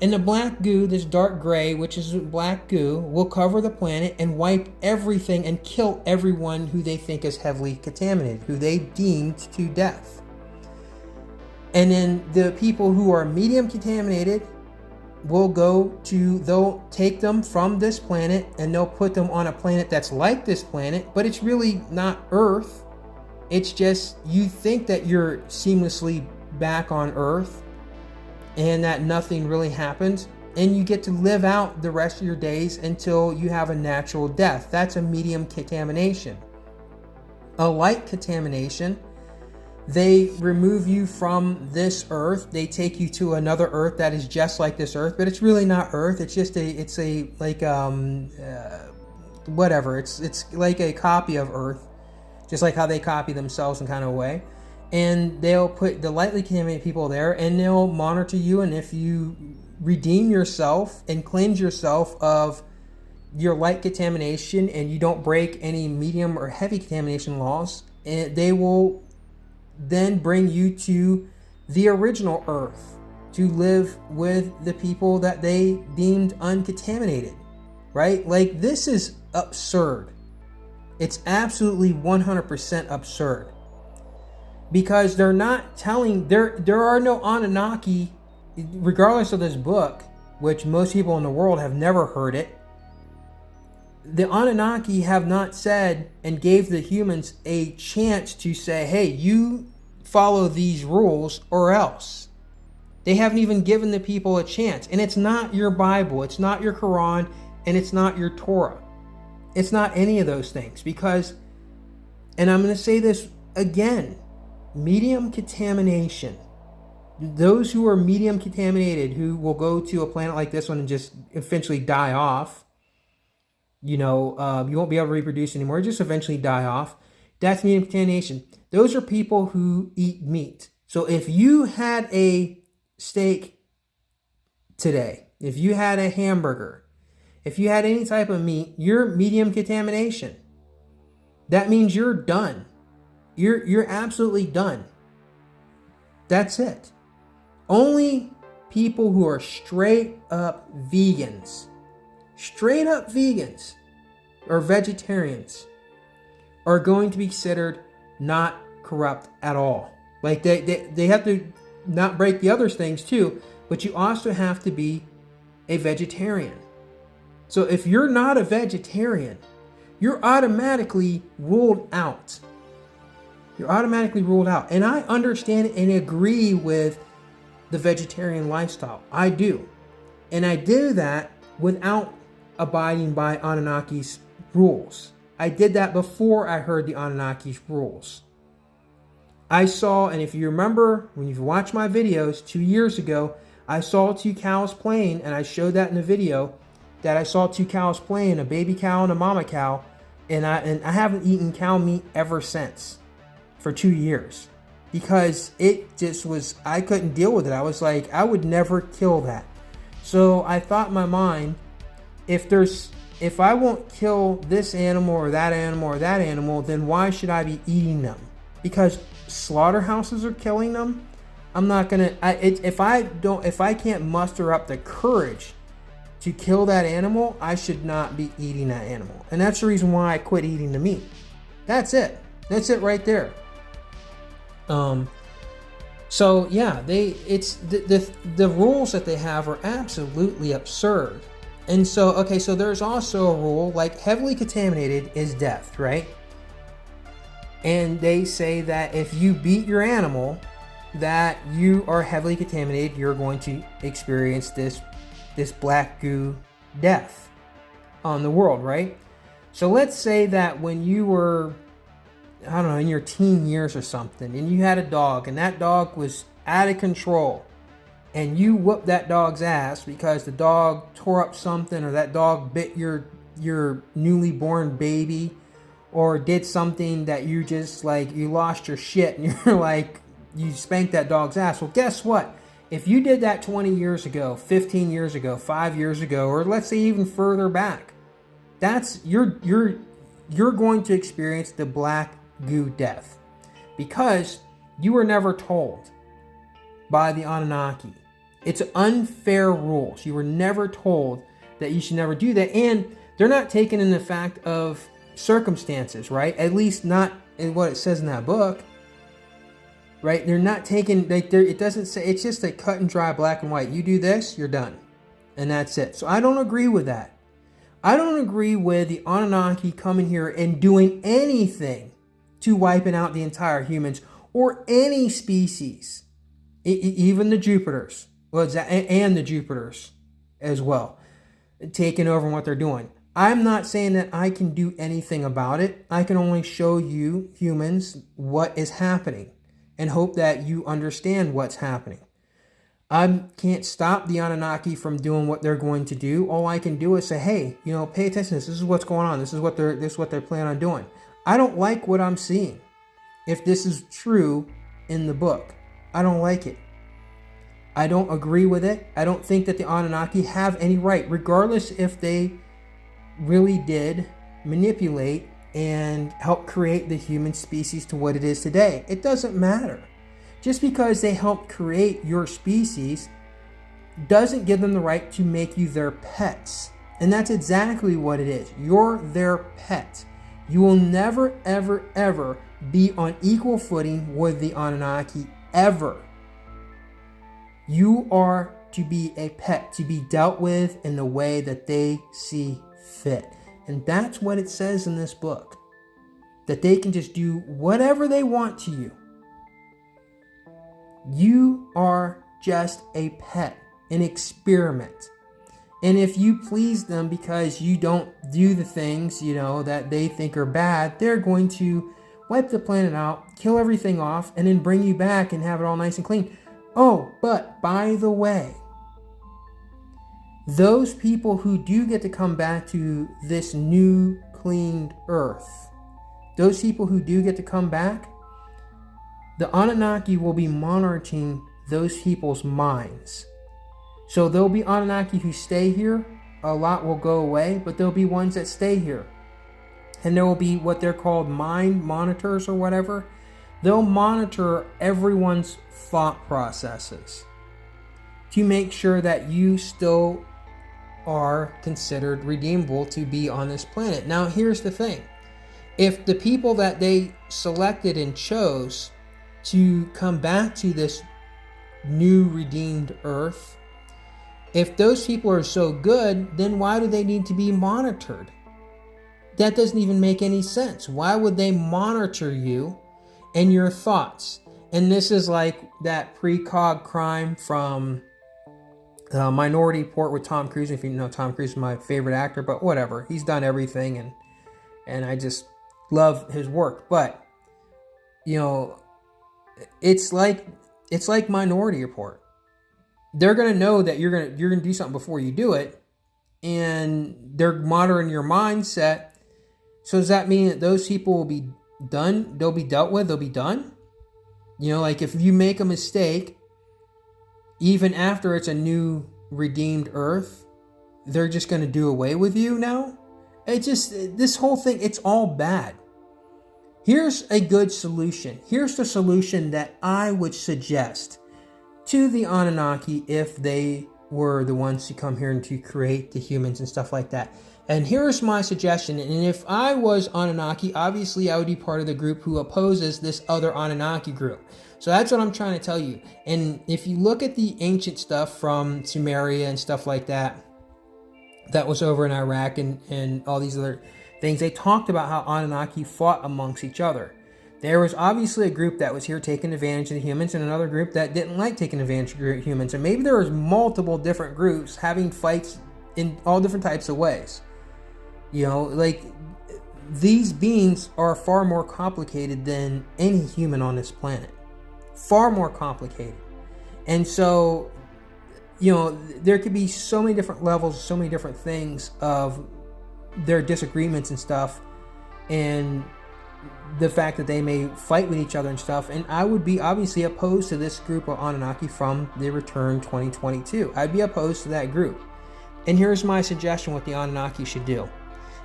Speaker 3: And the black goo, this dark gray, which is black goo, will cover the planet and wipe everything and kill everyone who they think is heavily contaminated, who they deemed to death. And then the people who are medium contaminated they'll take them from this planet and they'll put them on a planet that's like this planet, but it's really not Earth. It's just, you think that you're seamlessly back on Earth and that nothing really happens, and you get to live out the rest of your days until you have a natural death. That's a medium contamination. A light contamination, they remove you from this Earth. They take you to another Earth that is just like this Earth, but it's really not Earth. It's just whatever. It's like a copy of Earth. Just like how they copy themselves in kind of a way. And they'll put the lightly contaminated people there, and they'll monitor you. And if you redeem yourself and cleanse yourself of your light contamination and you don't break any medium or heavy contamination laws, they will then bring you to the original Earth to live with the people that they deemed uncontaminated, right? Like, this is absurd. It's absolutely 100% absurd, because they're not telling, there are no Anunnaki, regardless of this book, which most people in the world have never heard it. The Anunnaki have not said and gave the humans a chance to say, hey, you follow these rules or else. They haven't even given the people a chance. And it's not your Bible, it's not your Quran, and it's not your Torah. It's not any of those things because, and I'm going to say this again, medium contamination. Those who are medium contaminated, who will go to a planet like this one and just eventually die off, you won't be able to reproduce anymore, just eventually die off. That's medium contamination. Those are people who eat meat. So if you had a steak today, if you had a hamburger, if you had any type of meat, you're medium contamination. That means you're done. You're absolutely done. That's it. Only people who are straight up vegans or vegetarians are going to be considered not corrupt at all. Like they have to not break the other things too, but you also have to be a vegetarian. So if you're not a vegetarian, you're automatically ruled out. You're automatically ruled out. And I understand and agree with the vegetarian lifestyle. I do. And I do that without abiding by Anunnaki's rules. I did that before I heard the Anunnaki's rules. I saw, and if you remember, when you've watched my videos 2 years ago, I saw 2 cows playing, and I showed that in the video, that I saw 2 cows playing, a baby cow and a mama cow, and I haven't eaten cow meat ever since, for 2 years. Because it just was, I couldn't deal with it. I was like, I would never kill that. So I thought in my mind, if I won't kill this animal or that animal or that animal, then why should I be eating them? Because slaughterhouses are killing them. I'm not gonna. If I can't muster up the courage to kill that animal, I should not be eating that animal. And that's the reason why I quit eating the meat. That's it. That's it right there. So yeah, the rules that they have are absolutely absurd. And so, okay, so there's also a rule, like heavily contaminated is death, right? And they say that if you beat your animal, that you are heavily contaminated, you're going to experience this black goo death on the world, right? So let's say that when you were, I don't know, in your teen years or something, and you had a dog, and that dog was out of control, and you whooped that dog's ass because the dog tore up something, or that dog bit your newly born baby, or did something that you just like, you lost your shit, and you're like, you spanked that dog's ass. Well, guess what? If you did that 20 years ago, 15 years ago, 5 years ago, or let's say even further back, that's you're going to experience the black goo death, because you were never told by the Anunnaki. It's unfair rules. You were never told that you should never do that, and they're not taking in the fact of circumstances, right? At least not in what it says in that book, right? They're not taking, like, it doesn't say, it's just a cut and dry, black and white. You do this, you're done, and that's it. So I don't agree with that. I don't agree with the Anunnaki coming here and doing anything to wiping out the entire humans or any species, even the Jupiters, and the Jupiters as well, taking over what they're doing. I'm not saying that I can do anything about it. I can only show you humans what is happening and hope that you understand what's happening. I can't stop the Anunnaki from doing what they're going to do. All I can do is say, hey, pay attention to this. This is what's going on. This is what they're planning on doing. I don't like what I'm seeing. If this is true in the book, I don't like it. I don't agree with it. I don't think that the Anunnaki have any right, regardless if they really did manipulate and help create the human species to what it is today. It doesn't matter. Just because they helped create your species doesn't give them the right to make you their pets. And that's exactly what it is. You're their pet. You will never, ever, ever be on equal footing with the Anunnaki, ever. You are to be a pet, to be dealt with in the way that they see fit. And that's what it says in this book, that they can just do whatever they want to you. You are just a pet, an experiment. And if you please them because you don't do the things, that they think are bad, they're going to wipe the planet out, kill everything off, and then bring you back and have it all nice and clean. Oh, but by the way, those people who do get to come back to this new cleaned earth, those people who do get to come back, the Anunnaki will be monitoring those people's minds. So there'll be Anunnaki who stay here, a lot will go away, but there'll be ones that stay here. And there will be what they're called mind monitors or whatever. They'll monitor everyone's thought processes to make sure that you still are considered redeemable to be on this planet. Now, here's the thing. If the people that they selected and chose to come back to this new redeemed earth, if those people are so good, then why do they need to be monitored? That doesn't even make any sense. Why would they monitor you and your thoughts? And this is like that precog crime from Minority Report with Tom Cruise. If you know, Tom Cruise is my favorite actor, but whatever. He's done everything, and I just love his work. But, it's like Minority Report. They're gonna know that you're gonna do something before you do it, and they're monitoring your mindset. So does that mean that those people will be done? They'll be dealt with. They'll be done. Like if you make a mistake, even after it's a new redeemed earth, they're just gonna do away with you now. This whole thing, it's all bad. Here's a good solution. Here's the solution that I would suggest to the Anunnaki if they were the ones to come here and to create the humans and stuff like that. And here's my suggestion. And if I was Anunnaki, obviously I would be part of the group who opposes this other Anunnaki group. So that's what I'm trying to tell you. And if you look at the ancient stuff from Sumeria and stuff like that, that was over in Iraq and all these other things, they talked about how Anunnaki fought amongst each other. There was obviously a group that was here taking advantage of the humans and another group that didn't like taking advantage of humans. And maybe there was multiple different groups having fights in all different types of ways. Like these beings are far more complicated than any human on this planet. Far more complicated. And so, there could be so many different levels, so many different things of their disagreements and stuff. And the fact that they may fight with each other and stuff. And I would be obviously opposed to this group of Anunnaki from the Return 2022. I'd be opposed to that group. And here's my suggestion what the Anunnaki should do.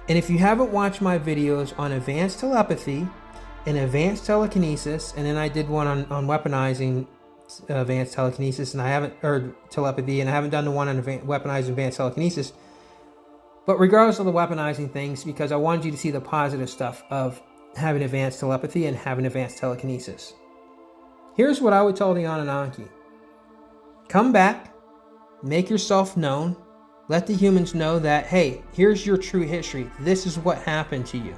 Speaker 3: And if you haven't watched my videos on advanced telepathy and advanced telekinesis, and then I did one on weaponizing advanced telekinesis, and I haven't, or telepathy, and I haven't done the one on weaponizing advanced telekinesis. But regardless of the weaponizing things, because I wanted you to see the positive stuff of having advanced telepathy and having advanced telekinesis. Here's what I would tell the Anunnaki. Come back, make yourself known, let the humans know that, hey, here's your true history. This is what happened to you.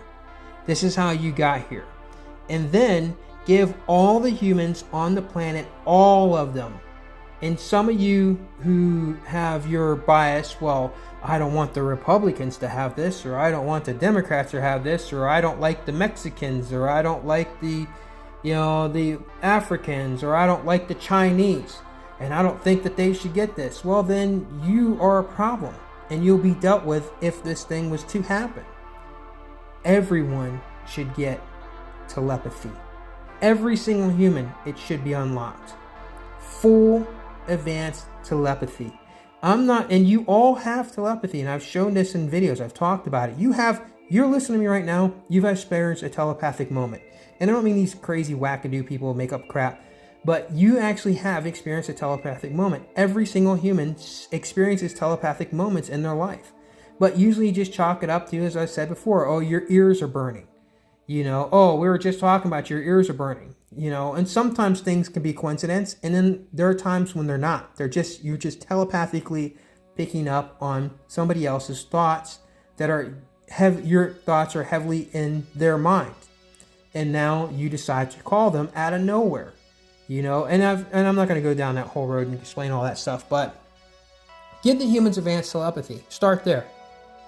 Speaker 3: This is how you got here. And then give all the humans on the planet, all of them. And some of you who have your bias, well, I don't want the Republicans to have this, or I don't want the Democrats to have this, or I don't like the Mexicans, or I don't like the Africans, or I don't like the Chinese, and I don't think that they should get this. Well, then you are a problem, and you'll be dealt with if this thing was to happen. Everyone should get telepathy. Every single human, it should be unlocked. Full advanced telepathy. And you all have telepathy, and I've shown this in videos. I've talked about it. You're listening to me right now. You've experienced a telepathic moment. And I don't mean these crazy wackadoo people make up crap, but you actually have experienced a telepathic moment. Every single human experiences telepathic moments in their life. But usually you just chalk it up to, as I said before, oh, your ears are burning. Oh, we were just talking about your ears are burning. and sometimes things can be coincidence, and then there are times when they're not. You're just telepathically picking up on somebody else's thoughts that are your thoughts are heavily in their mind, and now you decide to call them out of nowhere, and I'm not going to go down that whole road and explain all that stuff, but give the humans advanced telepathy. Start there.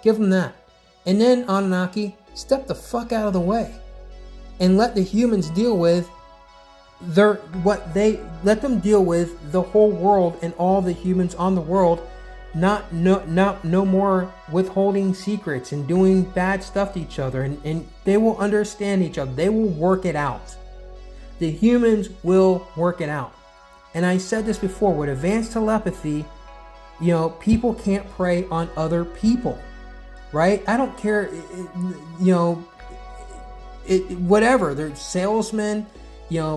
Speaker 3: Give them that. And then, Anunnaki, step the fuck out of the way and let the humans deal with let them deal with the whole world and all the humans on the world. No more withholding secrets and doing bad stuff to each other, and they will understand each other. They will work it out. The humans will work it out. And I said this before, with advanced telepathy, people can't prey on other people, right? I don't care, whatever. They're salesmen,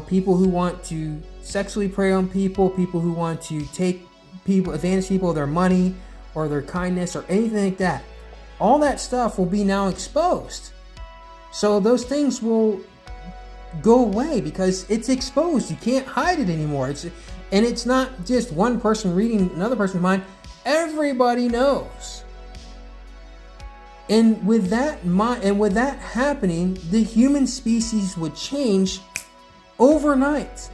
Speaker 3: people who want to sexually prey on people who want to take advantage people of their money or their kindness or anything like that. All that stuff will be now exposed. So those things will go away because it's exposed. You can't hide it anymore. It's not just one person reading another person's mind. Everybody knows. And with that happening, the human species would change overnight.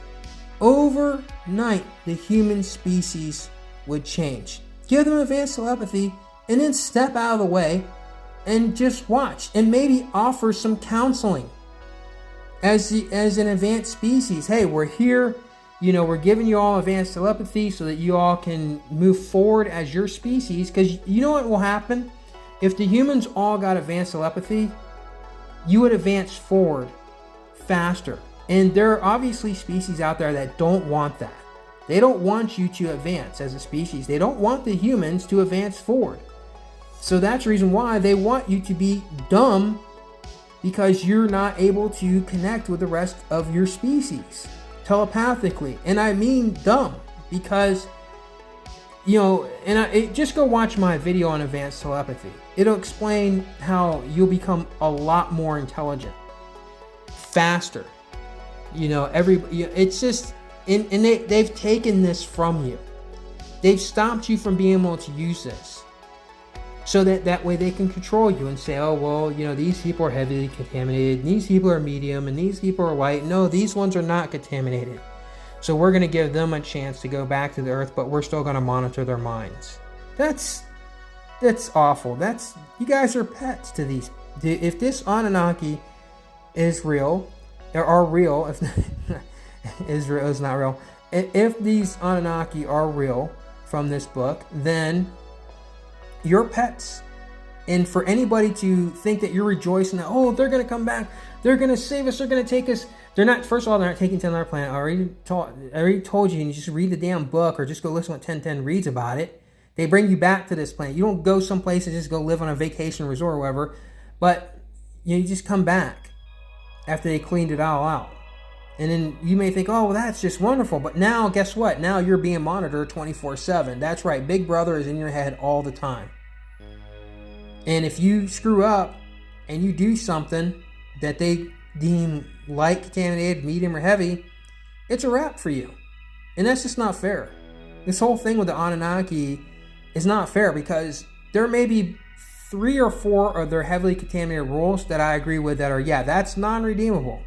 Speaker 3: Overnight, the human species would change. Give them advanced telepathy and then step out of the way and just watch and maybe offer some counseling as an advanced species. Hey, we're here, we're giving you all advanced telepathy so that you all can move forward as your species, because you know what will happen? If the humans all got advanced telepathy, you would advance forward faster. And there are obviously species out there that don't want that. They don't want you to advance as a species. They don't want the humans to advance forward. So that's the reason why they want you to be dumb, because you're not able to connect with the rest of your species telepathically. And I mean dumb, because, just go watch my video on advanced telepathy. It'll explain how you'll become a lot more intelligent, faster. It's just, and they've taken this from you. They've stopped you from being able to use this, so that way they can control you and say, oh, well, these people are heavily contaminated, and these people are medium, and these people are light. No, these ones are not contaminated. So we're going to give them a chance to go back to the earth, but we're still going to monitor their minds. That's awful. You guys are pets to these. If this Anunnaki is real, or are real, if Israel is not real, if these Anunnaki are real from this book, then you're pets. And for anybody to think that you're rejoicing that, oh, they're going to come back, they're going to save us, they're going to take us. They're not, first of all, they're not taking to another planet. I already told you, and you just read the damn book or just go listen to what 1010 reads about it. They bring you back to this planet. You don't go someplace and just go live on a vacation resort or whatever, but you just come back after they cleaned it all out. And then you may think, oh, well, that's just wonderful. But now, guess what? Now you're being monitored 24/7. That's right. Big Brother is in your head all the time. And if you screw up and you do something that they deem light, contaminated, medium, or heavy, it's a wrap for you. And that's just not fair. This whole thing with the Anunnaki is not fair, because there may be 3 or 4 of their heavily contaminated rules that I agree with that are, that's non-redeemable.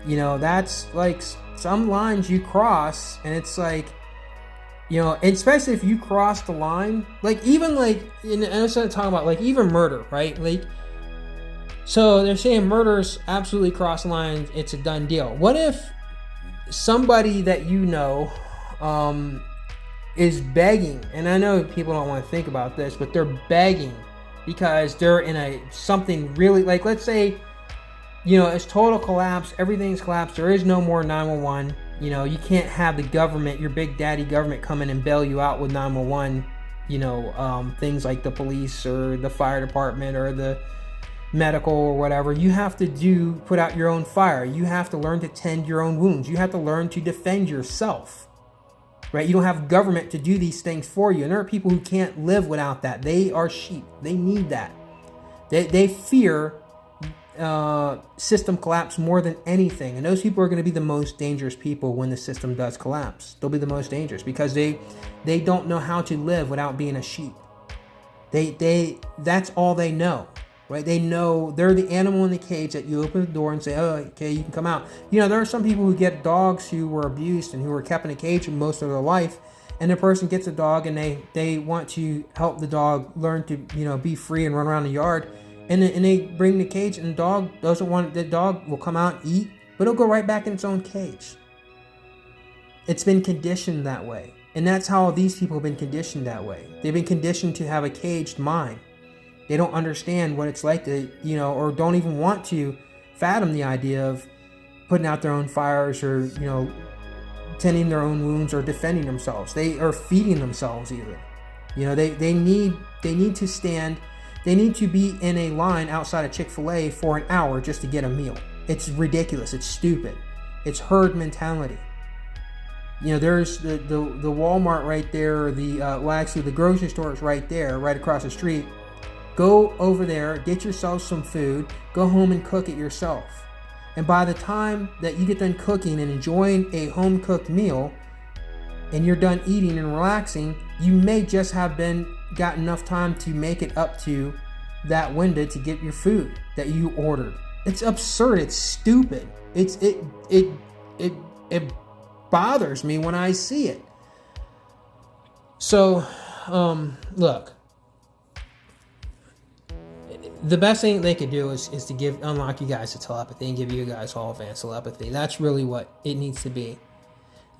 Speaker 3: That's like some lines you cross, and it's like, especially if you cross the line, like even like, and I was talking about like even murder, right? Like, so they're saying murder's absolutely cross the line, it's a done deal. What if somebody that is begging, and I know people don't want to think about this, but they're begging because they're in something really, like, let's say, it's total collapse, everything's collapsed, there is no more 911, you can't have the government, your big daddy government, come in and bail you out with 911, things like the police or the fire department or the medical or whatever. You have to put out your own fire. You have to learn to tend your own wounds. You have to learn to defend yourself, right? You don't have government to do these things for you. And there are people who can't live without that. They are sheep. They need that. They fear system collapse more than anything. And those people are going to be the most dangerous people when the system does collapse. They'll be the most dangerous because they don't know how to live without being a sheep. That's all they know, right? They know they're the animal in the cage that you open the door and say, oh, okay, you can come out. You know, there are some people who get dogs who were abused and who were kept in a cage most of their life. And the person gets a dog and they want to help the dog learn to, you know, be free and run around the yard. And they bring the cage, and the dog doesn't want, the dog will come out and eat, but it'll go right back in its own cage. It's been conditioned that way. And that's how these people have been conditioned that way. They've been conditioned to have a caged mind. They don't understand what it's like to, you know, or don't even want to fathom the idea of putting out their own fires or, you know, tending their own wounds or defending themselves. They are feeding themselves either. You know, they need to stand. They need to be in a line outside of Chick-fil-A for an hour just to get a meal. It's ridiculous. It's stupid. It's herd mentality. You know, there's the Walmart right there. The grocery store is right there, right across the street. Go over there, get yourself some food, go home and cook it yourself. And by the time that you get done cooking and enjoying a home-cooked meal, and you're done eating and relaxing, you may just have got enough time to make it up to that window to get your food that you ordered. It's absurd. It's stupid. It bothers me when I see it. So, look, the best thing they could do is to unlock you guys the telepathy and give you guys all advanced telepathy. That's really what it needs to be.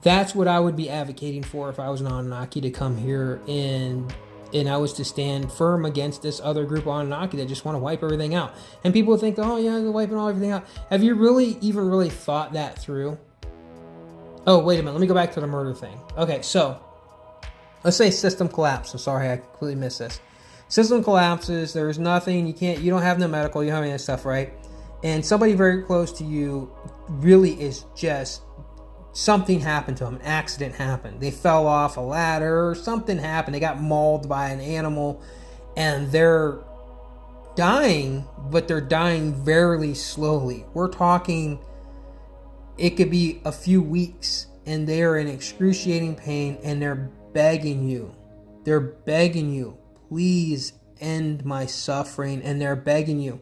Speaker 3: That's what I would be advocating for if I was an Anunnaki, to come here and I was to stand firm against this other group of Anunnaki that just want to wipe everything out. And people think, oh yeah, they're wiping everything out. Have you really thought that through? Oh, wait a minute. Let me go back to the murder thing. Okay, so let's say system collapse. I'm sorry, I completely missed this. System collapses. There's nothing. You don't have no medical. You don't have any of that stuff, right? And somebody very close to you really is just, something happened to them. An accident happened. They fell off a ladder or something happened. They got mauled by an animal and they're dying, but they're dying very slowly. We're talking, it could be a few weeks, and they're in excruciating pain, and they're begging you. They're begging you, please end my suffering. And they're begging you.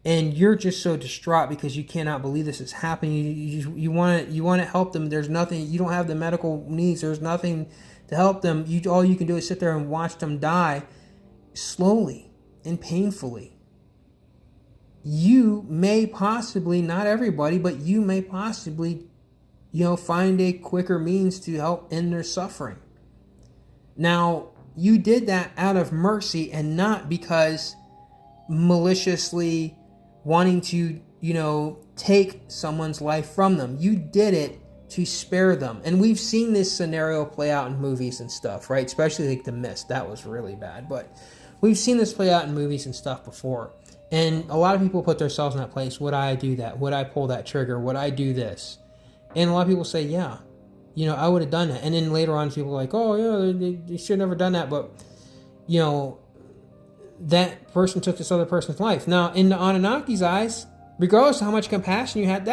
Speaker 3: And you're just so distraught because you cannot believe this is happening. You want to help them. There's nothing. You don't have the medical needs. There's nothing to help them. All you can do is sit there and watch them die slowly and painfully. You may possibly, not everybody, but you may possibly, find a quicker means to help end their suffering. Now, you did that out of mercy and not because maliciously wanting to, take someone's life from them. You did it to spare them. And we've seen this scenario play out in movies and stuff, right? Especially like The Mist. That was really bad. But we've seen this play out in movies and stuff before. And a lot of people put themselves in that place. Would I do that? Would I pull that trigger? Would I do this? And a lot of people say, yeah, I would have done that. And then later on, people are like, oh, yeah, they should have never done that. But, that person took this other person's life. Now, in the Anunnaki's eyes, regardless of how much compassion you had,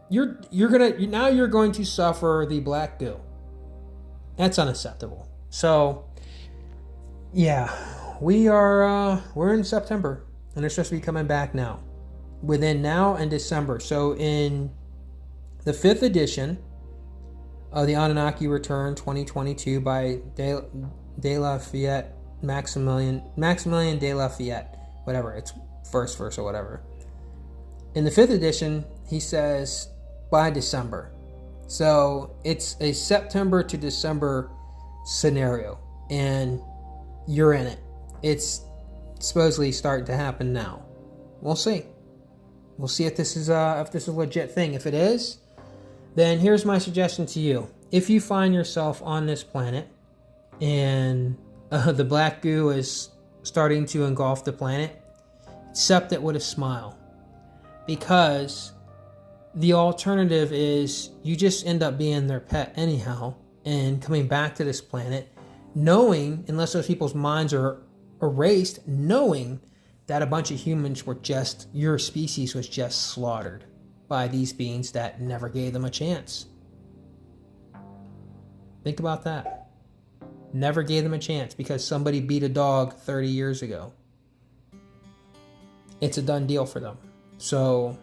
Speaker 3: you're going to suffer the black goo. That's unacceptable. So, yeah, we're in September, and they're supposed to be coming back now, within now and December. So, in the 5th edition of the Anunnaki Return 2022 by De La Fayette, Maximilian de la Fayette, whatever, it's first verse or whatever. In the 5th edition, he says by December. So it's a September to December scenario, and you're in it. It's supposedly starting to happen now. We'll see. We'll see if this is a legit thing. If it is, then here's my suggestion to you. If you find yourself on this planet and the black goo is starting to engulf the planet, accept it with a smile. Because the alternative is you just end up being their pet anyhow and coming back to this planet knowing, unless those people's minds are erased, knowing that a bunch of humans were just, your species was just slaughtered by these beings that never gave them a chance. Think about that. Never gave them a chance because somebody beat a dog 30 years ago. It's a done deal for them. So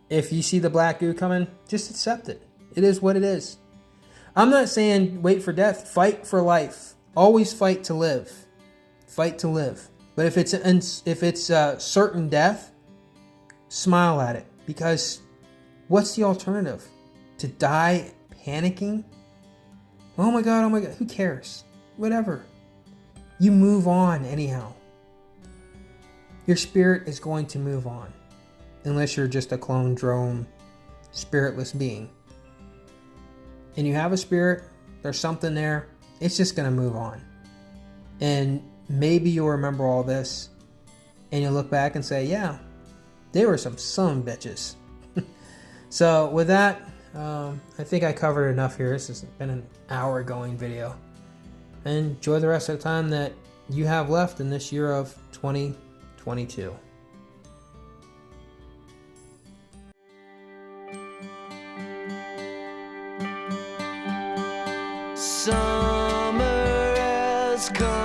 Speaker 3: if you see the black goo coming, just accept it. It is what it is. I'm not saying wait for death. Fight for life. Always fight to live. Fight to live. But if it's a certain death, smile at it. Because what's the alternative? To die panicking? Oh my God, who cares? Whatever. You move on anyhow. Your spirit is going to move on. Unless you're just a clone drone, spiritless being. And you have a spirit, there's something there, it's just going to move on. And maybe you'll remember all this, and you'll look back and say, yeah, they were some son bitches. So with that, I think I covered enough here. This has been an hour going video. And enjoy the rest of the time that you have left in this year of 2022.
Speaker 2: Summer has come.